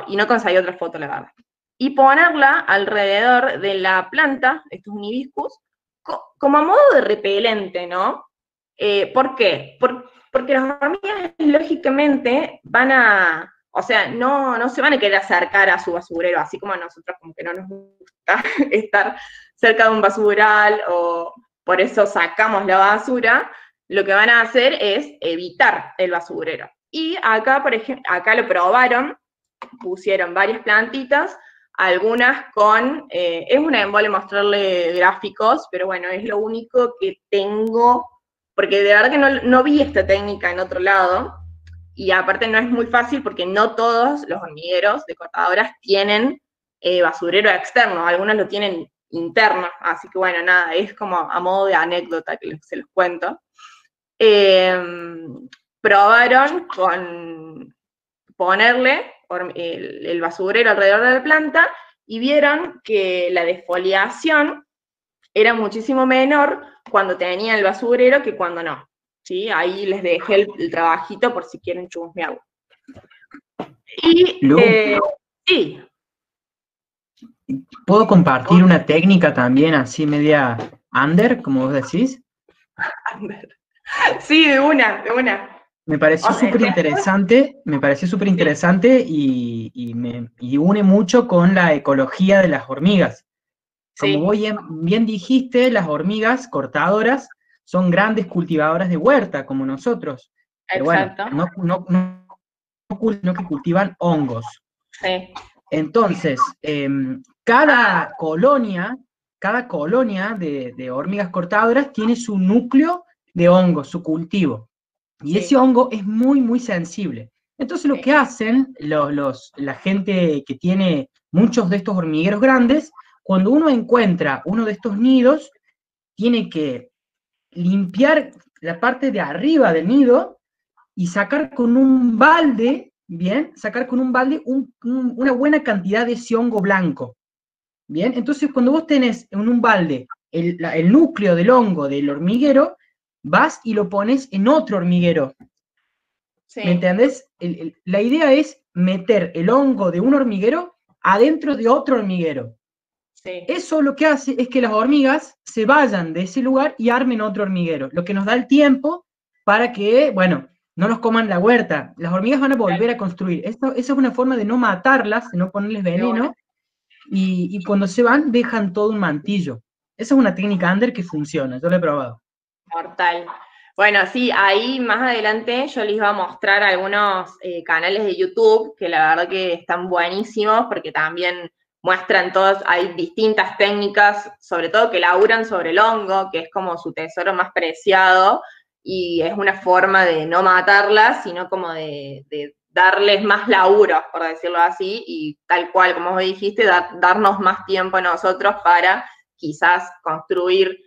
y no conseguí otra foto, la verdad. Y ponerla alrededor de la planta, estos unibiscus, como a modo de repelente, ¿no? ¿Por qué? Porque las hormigas, lógicamente, o sea, no se van a querer acercar a su basurero, así como a nosotros como que no nos gusta estar cerca de un basural, o por eso sacamos la basura. Lo que van a hacer es evitar el basurero. Y acá, por ejemplo, acá lo probaron, pusieron varias plantitas, algunas es un embole mostrarle gráficos, pero bueno, es lo único que tengo, porque de verdad que no vi esta técnica en otro lado, y aparte no es muy fácil porque no todos los hormigueros de cortadoras tienen basurero externo, algunos lo tienen interno, así que bueno, nada, es como a modo de anécdota que se los cuento. Probaron con ponerle el basurero alrededor de la planta y vieron que la defoliación era muchísimo menor cuando tenía el basurero que cuando no. ¿Sí? Ahí les dejé el trabajito por si quieren chusmearlo. Y, sí. ¿Puedo compartir una técnica también así media under, como vos decís? Sí, de una. Me pareció súper interesante y une mucho con la ecología de las hormigas. Como vos bien dijiste, las hormigas cortadoras son grandes cultivadoras de huerta, como nosotros. Exacto. Pero bueno, no que cultivan hongos. Sí. Entonces, cada colonia de hormigas cortadoras tiene su núcleo de hongos, su cultivo. Y ese hongo es muy, muy sensible. Entonces lo que hacen la gente que tiene muchos de estos hormigueros grandes, cuando uno encuentra uno de estos nidos, tiene que limpiar la parte de arriba del nido y sacar con un balde bien, sacar con un balde una buena cantidad de ese hongo blanco. Bien, entonces cuando vos tenés en un balde el núcleo del hongo del hormiguero, vas y lo pones en otro hormiguero. Sí. ¿Me entendés? La idea es meter el hongo de un hormiguero adentro de otro hormiguero. Sí. Eso lo que hace es que las hormigas se vayan de ese lugar y armen otro hormiguero, lo que nos da el tiempo para que, bueno, no nos coman la huerta. Las hormigas van a volver a construir. Esa es una forma de no matarlas, de no ponerles veneno, y cuando se van dejan todo un mantillo. Esa es una técnica under que funciona, yo la he probado. Mortal. Bueno, sí, ahí más adelante yo les iba a mostrar algunos canales de YouTube que la verdad que están buenísimos porque también muestran todos, hay distintas técnicas, sobre todo que laburan sobre el hongo, que es como su tesoro más preciado, y es una forma de no matarlas, sino como de darles más laburo, por decirlo así, y tal cual, como vos dijiste, darnos más tiempo a nosotros para quizás construir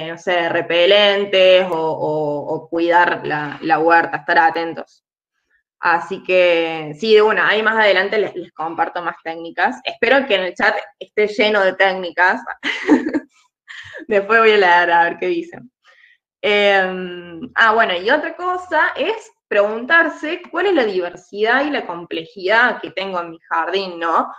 no sé, repelentes o cuidar la huerta, estar atentos. Así que, sí, bueno, ahí más adelante les comparto más técnicas. Espero que en el chat esté lleno de técnicas. Después voy a leer a ver qué dicen. Bueno, y otra cosa es preguntarse cuál es la diversidad y la complejidad que tengo en mi jardín, ¿no?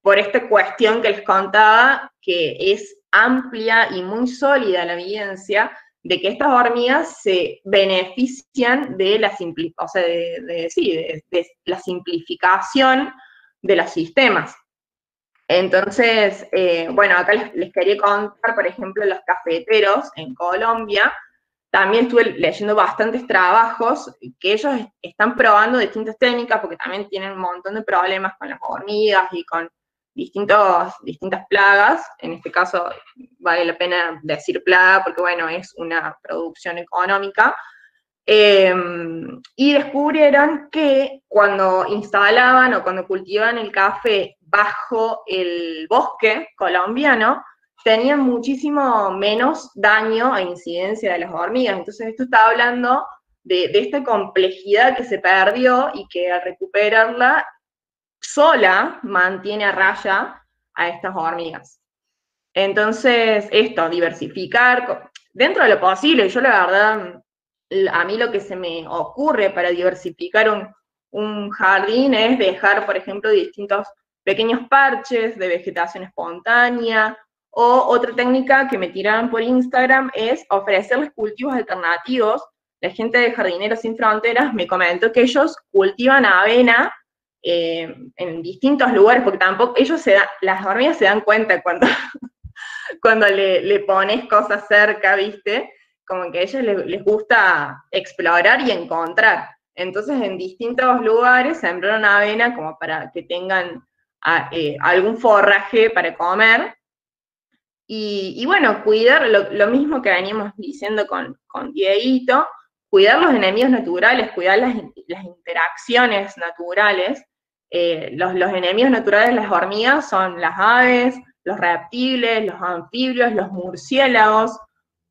Por esta cuestión que les contaba, que es amplia y muy sólida la evidencia de que estas hormigas se benefician de la, de la simplificación de los sistemas. Entonces, bueno, acá les quería contar, por ejemplo, los cafeteros en Colombia. También estuve leyendo bastantes trabajos que ellos están probando distintas técnicas porque también tienen un montón de problemas con las hormigas y con distintas plagas. En este caso vale la pena decir plaga porque, bueno, es una producción económica. Y descubrieron que cuando instalaban o cuando cultivaban el café bajo el bosque colombiano, tenían muchísimo menos daño e incidencia de las hormigas. Entonces esto está hablando de esta complejidad que se perdió y que al recuperarla sola mantiene a raya a estas hormigas. Entonces esto, diversificar dentro de lo posible. Yo la verdad, a mí lo que se me ocurre para diversificar un jardín es dejar, por ejemplo, distintos pequeños parches de vegetación espontánea, o otra técnica que me tiraron por Instagram es ofrecerles cultivos alternativos. La gente de Jardineros Sin Fronteras me comentó que ellos cultivan avena en distintos lugares, porque tampoco, las hormigas se dan cuenta cuando le pones cosas cerca, ¿viste? Como que a ellos les gusta explorar y encontrar. Entonces, en distintos lugares sembraron avena como para que tengan algún forraje para comer. Y bueno, cuidar lo mismo que veníamos diciendo con Dieguito, cuidar los enemigos naturales, cuidar las interacciones naturales. Los enemigos naturales de las hormigas son las aves, los reptiles, los anfibios, los murciélagos.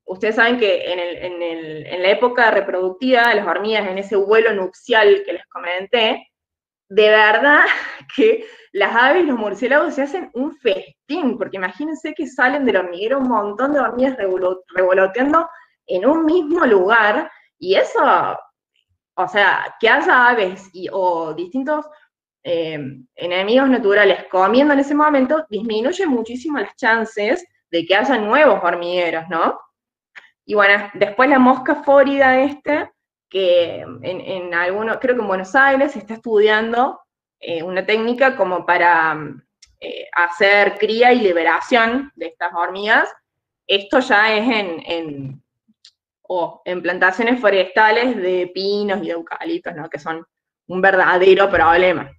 Ustedes saben que en la época reproductiva de las hormigas, en ese vuelo nupcial que les comenté, de verdad que las aves y los murciélagos se hacen un festín, porque imagínense que salen del hormiguero un montón de hormigas revoloteando en un mismo lugar, y eso, o sea, que haya aves o distintos enemigos naturales comiendo en ese momento, disminuye muchísimo las chances de que haya nuevos hormigueros, ¿no? Y bueno, después la mosca fórida que en algunos, creo que en Buenos Aires se está estudiando una técnica como para hacer cría y liberación de estas hormigas. Esto ya es en plantaciones forestales de pinos y de eucaliptos, ¿no? Que son un verdadero problema.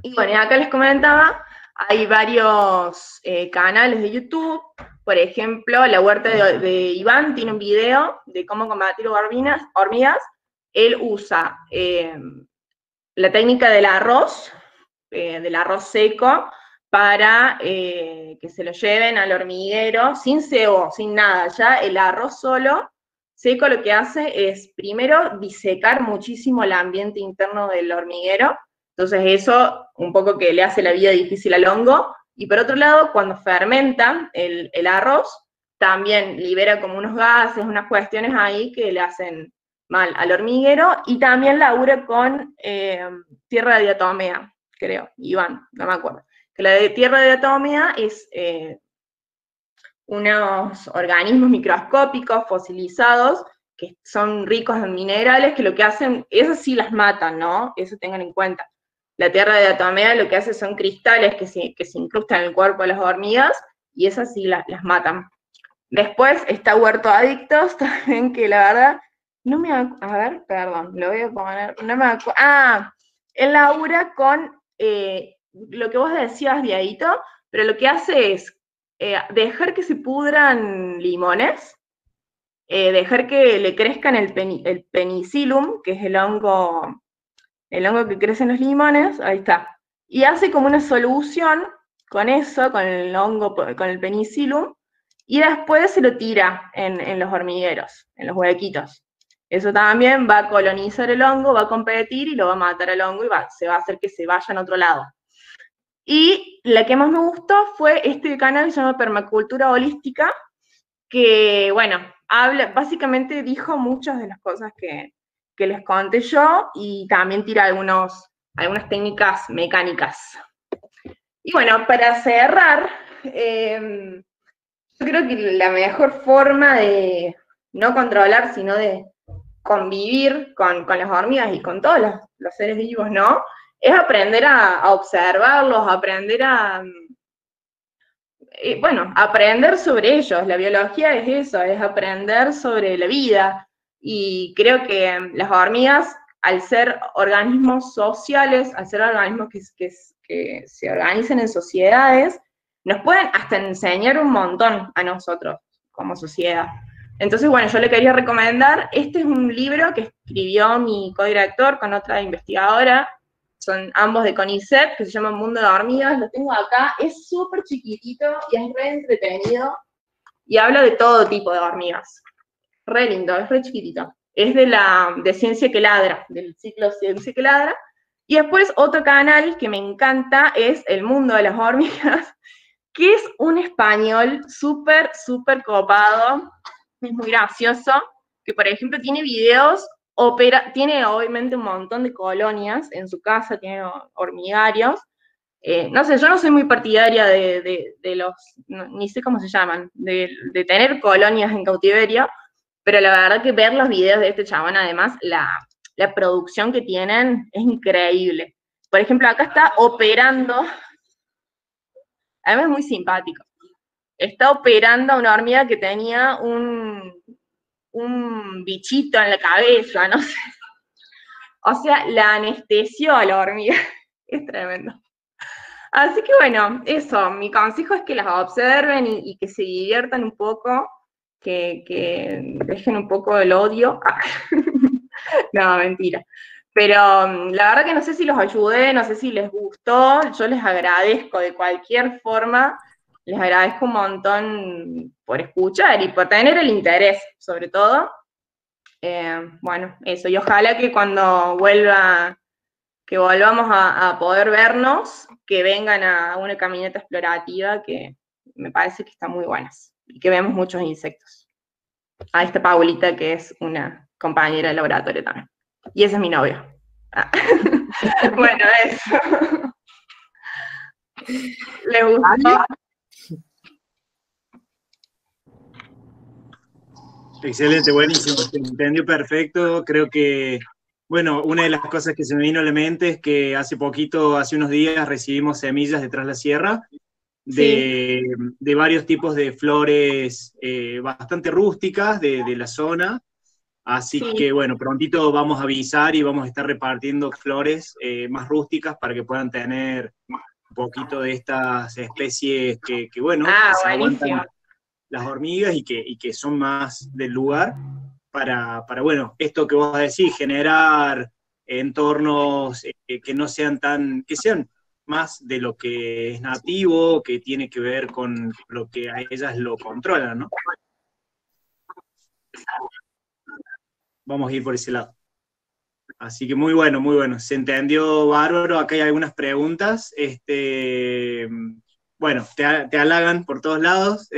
Y bueno, acá les comentaba, hay varios canales de YouTube. Por ejemplo, la huerta de Iván tiene un video de cómo combatir hormigas. Él usa la técnica del arroz seco, para que se lo lleven al hormiguero, sin cebo, sin nada. Ya el arroz solo, seco, lo que hace es, primero, disecar muchísimo el ambiente interno del hormiguero, Entonces eso un poco que le hace la vida difícil al hongo. Y por otro lado, cuando fermenta el arroz, también libera como unos gases, unas cuestiones ahí que le hacen mal al hormiguero, y también labura con tierra de diatomea, creo, Iván, no me acuerdo. Que la de tierra de diatomea es unos organismos microscópicos fosilizados que son ricos en minerales, que lo que hacen, esas sí las matan, ¿no? Eso tengan en cuenta. La tierra de diatomea lo que hace son cristales que se incrustan en el cuerpo de las hormigas, y esas sí las matan. Después está Huerto Adictos, también, que la verdad, no me a ver, perdón, lo voy a poner, no me acuerdo. Él labura con lo que vos decías, Diadito, pero lo que hace es dejar que se pudran limones, dejar que le crezcan el penicillium, que es el hongo que crece en los limones, ahí está. Y hace como una solución con eso, con el hongo, con el penicillium, y después se lo tira en los hormigueros, en los huequitos. Eso también va a colonizar el hongo, va a competir y lo va a matar al hongo y se va a hacer que se vaya a otro lado. Y la que más me gustó fue este canal que se llama Permacultura Holística, que, bueno, básicamente dijo muchas de las cosas que les conté yo, y también tira algunas técnicas mecánicas. Y bueno, para cerrar, yo creo que la mejor forma de no controlar, sino de convivir con las hormigas y con todos los seres vivos, ¿no? Es aprender a observarlos, aprender aprender sobre ellos. La biología es eso, es aprender sobre la vida. Y creo que las hormigas, al ser organismos sociales, al ser organismos que se organizan en sociedades, nos pueden hasta enseñar un montón a nosotros como sociedad. Entonces, bueno, yo le quería recomendar, este es un libro que escribió mi codirector con otra investigadora, son ambos de CONICET, que se llama Mundo de Hormigas, lo tengo acá, es súper chiquitito y es re entretenido, y habla de todo tipo de hormigas. Re lindo, es re chiquitito. Es de Ciencia que Ladra, del ciclo Ciencia que Ladra. Y después otro canal que me encanta es El Mundo de las Hormigas, que es un español súper, súper copado, es muy gracioso, que por ejemplo tiene videos, tiene obviamente un montón de colonias en su casa, tiene hormigarios. No sé, yo no soy muy partidaria de los, ni sé cómo se llaman, de tener colonias en cautiverio, pero la verdad que ver los videos de este chabón, además, la producción que tienen es increíble. Por ejemplo, acá está operando, además es muy simpático, está operando a una hormiga que tenía un bichito en la cabeza, no sé. O sea, la anestesió a la hormiga. Es tremendo. Así que bueno, eso, mi consejo es que las observen y que se diviertan un poco, que dejen un poco el odio. No, mentira. Pero la verdad que no sé si los ayudé, no sé si les gustó, yo les agradezco de cualquier forma, les agradezco un montón por escuchar y por tener el interés, sobre todo. Bueno, eso, y ojalá que cuando que volvamos a poder vernos, que vengan a una caminata explorativa que me parece que están muy buenas, y que vemos muchos insectos. A esta Paulita, que es una compañera de laboratorio también. Y ese es mi novio. Bueno, eso. ¿Le gustó? Excelente, buenísimo, se entendió perfecto. Creo que, bueno, una de las cosas que se me vino a la mente es que hace unos días, recibimos semillas de Tras la Sierra de varios tipos de flores bastante rústicas de la zona. Así que, bueno, prontito vamos a avisar y vamos a estar repartiendo flores más rústicas para que puedan tener un poquito de estas especies que bueno, que se aguantan las hormigas y que son más del lugar, para, bueno, esto que vos decís, generar entornos que no sean que sean más de lo que es nativo, que tiene que ver con lo que a ellas lo controlan, ¿no? Vamos a ir por ese lado. Así que muy bueno, muy bueno. Se entendió bárbaro. Acá hay algunas preguntas. Bueno, te halagan por todos lados.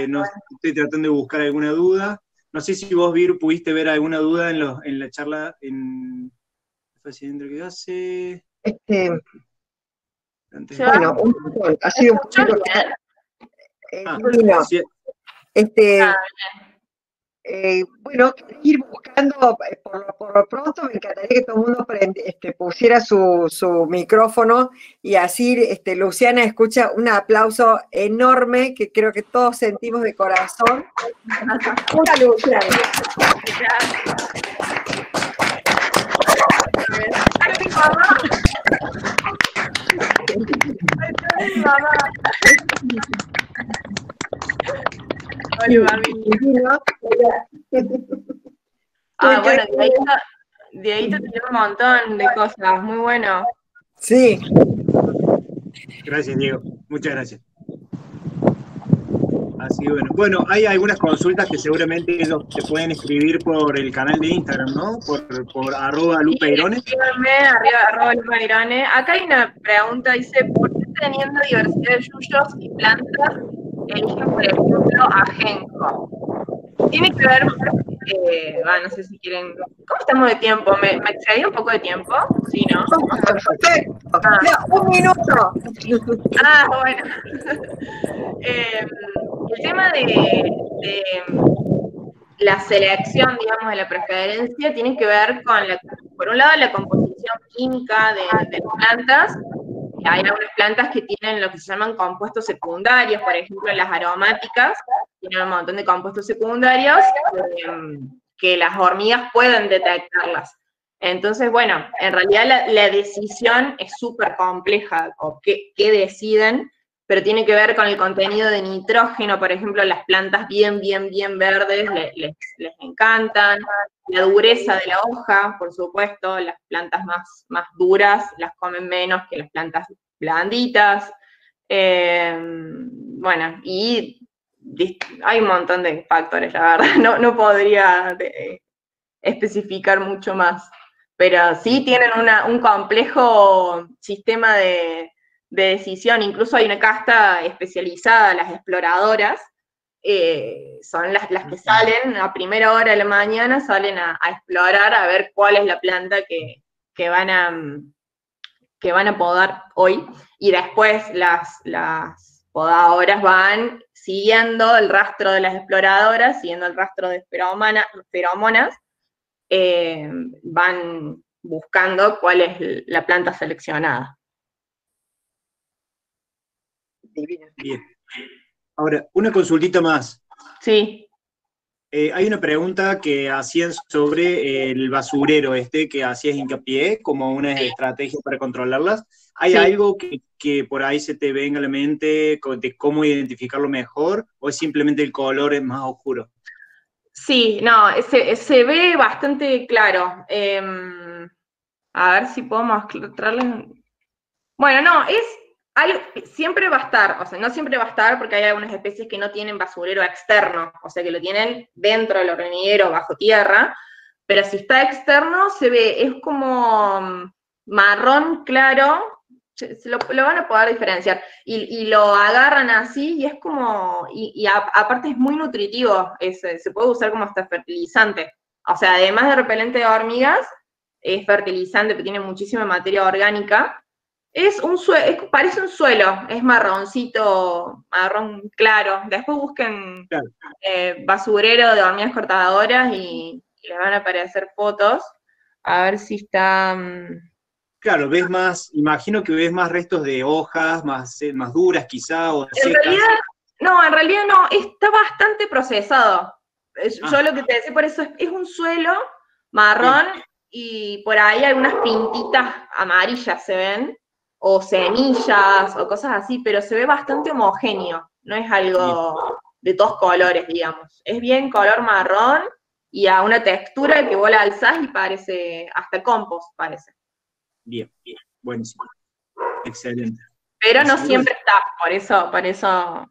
No, estoy tratando de buscar alguna duda. No sé si vos, Vir, pudiste ver alguna duda en la charla en que hace. Bueno, ha sido un poquito sí. Bueno, ir buscando, por lo pronto me encantaría que todo el mundo pusiera su micrófono y así Luciana escucha un aplauso enorme que creo que todos sentimos de corazón. Hola, Luciana. Hola, mami. Bueno, de ahí te tiró un montón de cosas, muy bueno. Sí. Gracias, Diego. Muchas gracias. Así bueno, hay algunas consultas que seguramente ellos te pueden escribir por el canal de Instagram, ¿no? Por @lupeirone. Sí, @lupeirone. Acá hay una pregunta, dice, ¿por qué teniendo diversidad de yuyos y plantas eligen, por ejemplo, ajenjo? Tiene que ver, no sé si quieren, ¿cómo estamos de tiempo? ¿Me excedí un poco de tiempo? Sí, ¿no? Un minuto. Bueno. El tema de la selección, digamos, de la preferencia tiene que ver con, por un lado, la composición química de las plantas. Hay algunas plantas que tienen lo que se llaman compuestos secundarios, por ejemplo, las aromáticas, tienen un montón de compuestos secundarios que las hormigas pueden detectarlas. Entonces, bueno, en realidad la decisión es súper compleja, o qué deciden, pero tiene que ver con el contenido de nitrógeno, por ejemplo, las plantas bien verdes les encantan, la dureza de la hoja, por supuesto, las plantas más duras las comen menos que las plantas blanditas, bueno, y hay un montón de factores, la verdad, no podría especificar mucho más, pero sí tienen un complejo sistema de decisión, incluso hay una casta especializada, las exploradoras, son las que salen a primera hora de la mañana, salen a explorar, a ver cuál es la planta que van a podar hoy, y después las podadoras van siguiendo el rastro de las exploradoras, siguiendo el rastro de feromonas, van buscando cuál es la planta seleccionada. Bien. Ahora, una consultita más. Sí. Hay una pregunta que hacían sobre el basurero que hacías hincapié como una estrategia para controlarlas. ¿Hay algo que por ahí se te venga a la mente de cómo identificarlo mejor, o es simplemente el color es más oscuro? Sí, no, se ve bastante claro. A ver si puedo mostrarles. Bueno, no, siempre va a estar, o sea, no siempre va a estar porque hay algunas especies que no tienen basurero externo, o sea, que lo tienen dentro del hormiguero, bajo tierra, pero si está externo se ve, es como marrón claro, lo van a poder diferenciar, y lo agarran así, y es como, aparte es muy nutritivo, se puede usar como hasta fertilizante, o sea, además de repelente de hormigas, es fertilizante, pero tiene muchísima materia orgánica. Parece un suelo, es marroncito, marrón claro. Después busquen basurero de hormigas cortadoras y les van a aparecer fotos. A ver si está... Claro, imagino que ves más restos de hojas, más duras quizá, o secas. En realidad no, está bastante procesado. Yo lo que te decía, por eso es un suelo marrón, y por ahí algunas pintitas amarillas se ven, o semillas, o cosas así, pero se ve bastante homogéneo, no es algo de todos colores, digamos. Es bien color marrón, y a una textura que vos la alzás y parece, hasta compost parece. Bien, buenísimo. Excelente. Pero no siempre está, por eso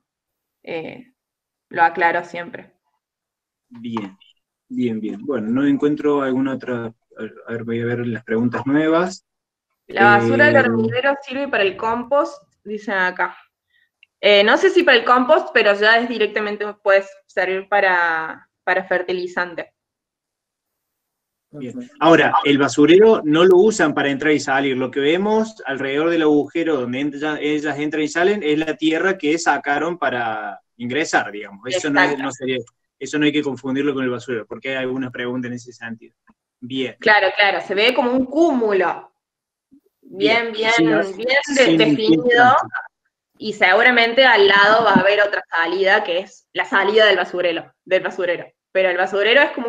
lo aclaro siempre. Bien. Bueno, no encuentro alguna otra A ver, voy a ver las preguntas nuevas. La basura del hormiguero sirve para el compost, dicen acá. No sé si para el compost, pero ya es directamente puede servir para fertilizante. Bien. Ahora, el basurero no lo usan para entrar y salir. Lo que vemos alrededor del agujero donde ellas entran y salen es la tierra que sacaron para ingresar, digamos. Eso eso no hay que confundirlo con el basurero, porque hay alguna pregunta en ese sentido. Bien. Claro, se ve como un cúmulo. Bien definido. Y seguramente al lado va a haber otra salida, que es la salida del basurero. Pero el basurero es como